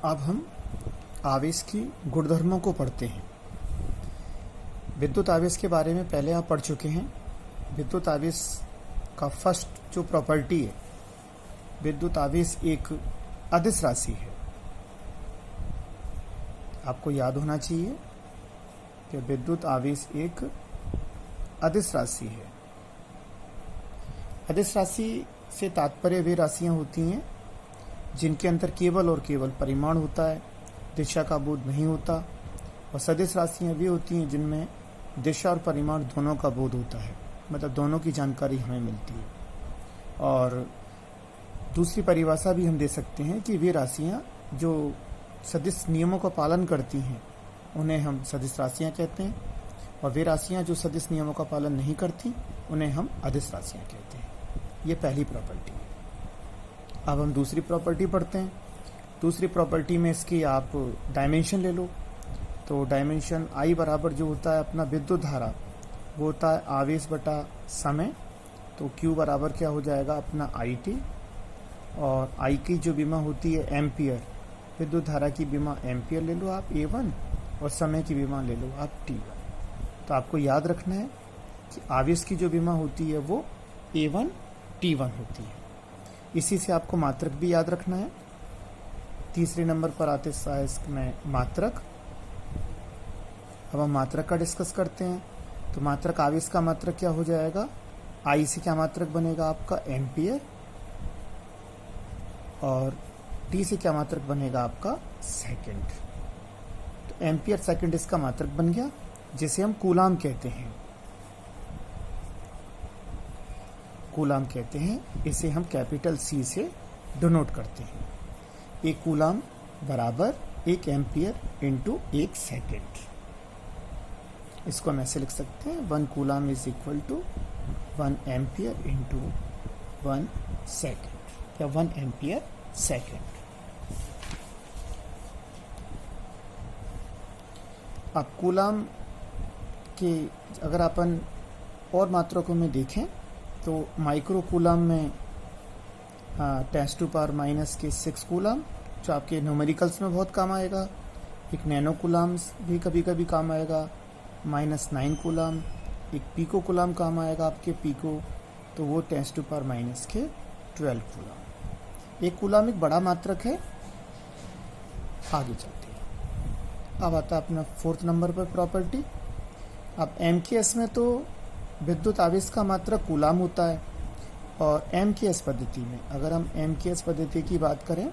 अब हम आवेश की गुणधर्मों को पढ़ते हैं। विद्युत आवेश के बारे में पहले आप पढ़ चुके हैं। विद्युत आवेश का फर्स्ट जो प्रॉपर्टी है, विद्युत आवेश एक अदिश राशि है। आपको याद होना चाहिए कि विद्युत आवेश एक अदिश राशि है। अदिश राशि से तात्पर्य वे राशियां होती हैं जिनके अंदर केवल और केवल परिमाण होता है, दिशा का बोध नहीं होता। और सदिश राशियां वे होती हैं जिनमें दिशा और परिमाण दोनों का बोध होता है, मतलब दोनों की जानकारी हमें मिलती है। और दूसरी परिभाषा भी हम दे सकते हैं कि वे राशियां जो सदिश नियमों का पालन करती हैं उन्हें हम सदिश राशियां कहते हैं, और वे राशियां जो सदिश नियमों का पालन नहीं करती उन्हें हम अदिश राशियां कहते हैं। ये पहली प्रॉपर्टी है। अब हम दूसरी प्रॉपर्टी पढ़ते हैं। दूसरी प्रॉपर्टी में इसकी आप डायमेंशन ले लो। तो डायमेंशन I बराबर जो होता है अपना विद्युत धारा, वो होता है आवेश बटा समय। तो Q बराबर क्या हो जाएगा अपना IT, और I की जो विमा होती है एम्पियर, विद्युत धारा की विमा एम्पियर ले लो आप A1, और समय की विमा ले लो आप T1। तो आपको याद रखना है कि आवेश की जो विमा होती है वो A1 T1 होती है। इसी से आपको मात्रक भी याद रखना है। तीसरे नंबर पर आते में मात्रक। अब हम मात्रक का डिस्कस करते हैं। तो मात्रक आवेश का मात्रक क्या हो जाएगा, I से क्या मात्रक बनेगा आपका एम्पियर, और T से क्या मात्रक बनेगा आपका सेकंड। तो एम्पियर सेकंड इसका मात्रक बन गया, जिसे हम कूलाम कहते हैं। कूलाम कहते हैं, इसे हम कैपिटल C से डिनोट करते हैं। एक कूलाम बराबर एक एम्पियर इंटू एक सेकेंड। इसको हम ऐसे लिख सकते हैं, 1 coulomb is equal to 1 ampere into 1 second, या 1 एम्पियर सेकेंड। अब कूलाम के अगर अपन और मात्रकों में देखें तो माइक्रो कूलाम में 10⁻⁻6 कूलाम, जो आपके न्यूमेरिकल्स में बहुत काम आएगा। एक नैनो कूलाम भी कभी कभी काम आएगा, -9 कूलाम। एक पीको कूलाम काम आएगा आपके पीको, तो वो 10⁻12 कूलाम। एक कूलाम एक बड़ा मात्रक है। आगे चलते हैं। अब आता है अपना 4th नंबर पर प्रॉपर्टी। अब MKS में तो विद्युत आवेश का मात्रक कूलाम होता है, और MKS पद्धति में अगर हम MKS पद्धति की बात करें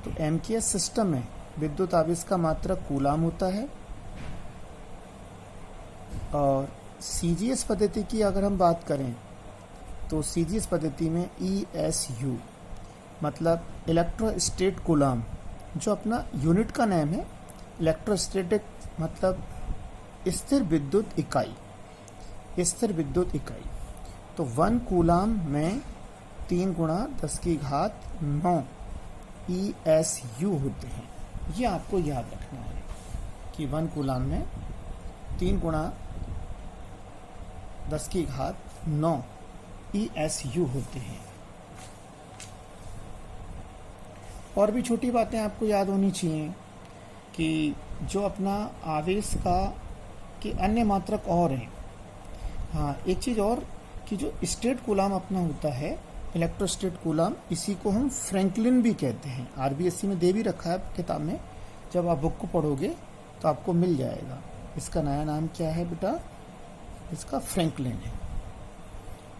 तो MKS सिस्टम में विद्युत आवेश का मात्रक कूलाम होता है। और CGS पद्धति की अगर हम बात करें तो CGS पद्धति में ESU मतलब इलेक्ट्रोस्टैटिक कूलाम, जो अपना यूनिट का नाम है। इलेक्ट्रोस्टैटिक मतलब स्थिर विद्युत इकाई, स्थिर विद्युत इकाई। तो 1 कूलाम में 3 × 10⁹ ESU होते हैं। ये आपको याद रखना है कि 1 कूलाम में 3 × 10⁹ ESU होते हैं। और भी छोटी बातें आपको याद होनी चाहिए कि जो अपना आवेश का के अन्य मात्रक और हैं। हाँ, एक चीज़ और कि जो स्टेट कूलाम अपना होता है, इलेक्ट्रोस्टैटिक कूलाम, इसी को हम फ्रैंकलिन भी कहते हैं। RBSC में दे भी रखा है किताब में, जब आप बुक को पढ़ोगे तो आपको मिल जाएगा। इसका नया नाम क्या है बेटा, इसका फ्रैंकलिन है।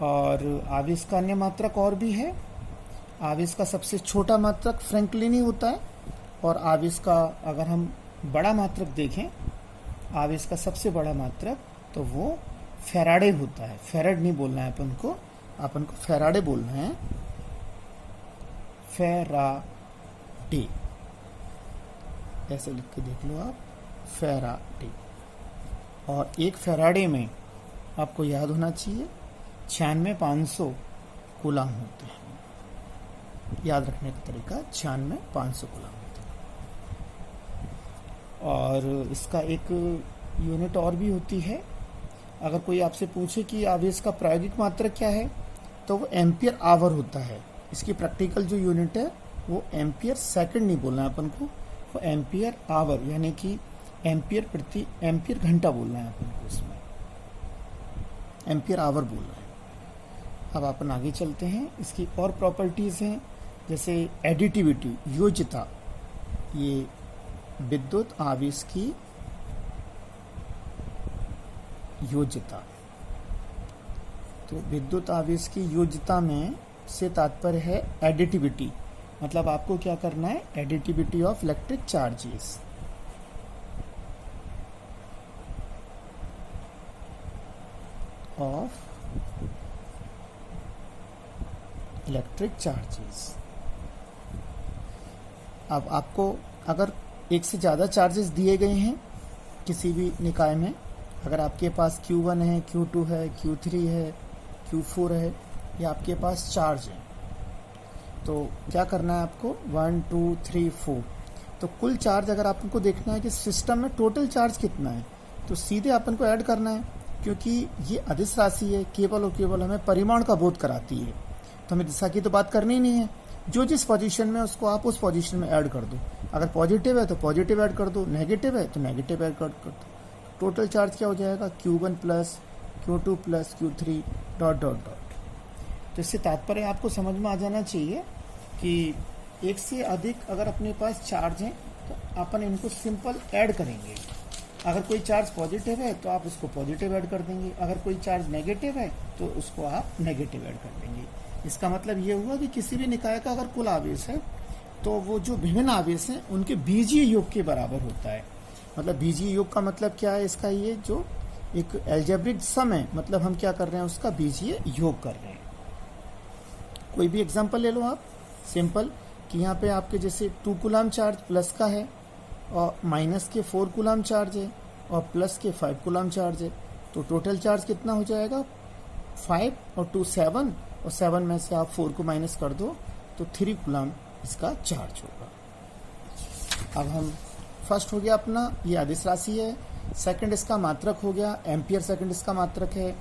और आवेश का अन्य मात्रक और भी है। आवेश का सबसे छोटा मात्रक फ्रैंकलिन ही होता है, और आवेश का अगर हम बड़ा मात्रक देखें, आवेश का सबसे बड़ा मात्रक, तो वो फैराडे होता है। फैराड नहीं बोलना है अपन को फैराडे बोलना है। फैराडे ऐसे लिख के देख लो आप, फैराडे। और एक फैराडे में आपको याद होना चाहिए 96,500 कूलाम होते हैं। याद रखने का तरीका 96,500 कूलाम होते हैं। और इसका एक यूनिट और भी होती है। अगर कोई आपसे पूछे कि आवेश का प्रायोगिक मात्रक क्या है, तो वो एम्पियर आवर होता है। इसकी प्रैक्टिकल जो यूनिट है वो एम्पियर सेकंड नहीं बोलना है अपन को, आपको एम्पियर आवर यानी कि एम्पियर घंटा बोलना है अपन को, इसमें एम्पियर आवर बोलना है। अब अपन आगे चलते हैं। इसकी और प्रॉपर्टीज हैं जैसे एडिटिविटी, योज्यता, ये विद्युत आवेश की योज्यता। तो विद्युत आवेश की योज्यता में से तात्पर्य है एडिटिविटी, मतलब आपको क्या करना है, additivity of electric charges. Of electric charges. अब आपको अगर एक से ज़्यादा चार्जेस दिए गए हैं किसी भी निकाय में, अगर आपके पास Q1 है, Q2 है, Q3 है, Q4 है, या आपके पास चार्ज है, तो क्या करना है आपको, 1 2 3 4, तो कुल चार्ज अगर आपको देखना है कि सिस्टम में टोटल चार्ज कितना है, तो सीधे अपन को ऐड करना है, क्योंकि ये अदिश राशि है, केवल और केवल हमें परिमाण का बोध कराती है, तो हमें दिशा की तो बात करनी ही नहीं है। जो जिस पोजीशन में उसको आप उस पोजीशन में ऐड कर दो। अगर पॉजिटिव है तो पॉजिटिव ऐड कर दो, नेगेटिव है तो नेगेटिव ऐड कर दो। टोटल चार्ज क्या हो जाएगा, Q1 plus Q2 plus Q3 dot dot dot. तो इससे तात्पर्य आपको समझ में आ जाना चाहिए कि एक से अधिक अगर अपने पास चार्ज हैं तो अपन इनको सिंपल ऐड करेंगे। अगर कोई चार्ज पॉजिटिव है तो आप उसको पॉजिटिव ऐड कर देंगे, अगर कोई चार्ज नेगेटिव है तो उसको आप नेगेटिव ऐड कर देंगे। इसका मतलब ये हुआ कि किसी भी निकाय का अगर कुल आवेश है तो वो जो विभिन्न आवेश हैं उनके बीजीय योग के बराबर होता है। मतलब बीजीय योग का मतलब क्या है, इसका ये जो एक एल्जेब्रिक सम है, मतलब हम क्या कर रहे हैं, उसका बीजीय योग कर रहे हैं। कोई भी एग्जांपल ले लो आप सिंपल, कि यहाँ पे आपके जैसे 2 कूलम चार्ज प्लस का है और माइनस के 4 कूलम चार्ज है और प्लस के 5 कूलम चार्ज है, तो टोटल चार्ज कितना हो जाएगा, 5 और 2 7, और 7 में से आप 4 को माइनस कर दो तो 3 कूलम इसका चार्ज होगा। अब हम फर्स्ट हो गया अपना, ये अदिश राशि है। सेकंड इसका मात्रक हो गया, एम्पियर सेकंड इसका मात्रक है।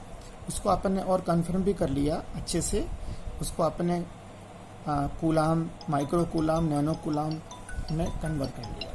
उसको अपन ने और कंफर्म भी कर लिया अच्छे से, उसको अपन ने coulomb, micro coulomb, nano coulomb में कन्वर्ट कर लिया।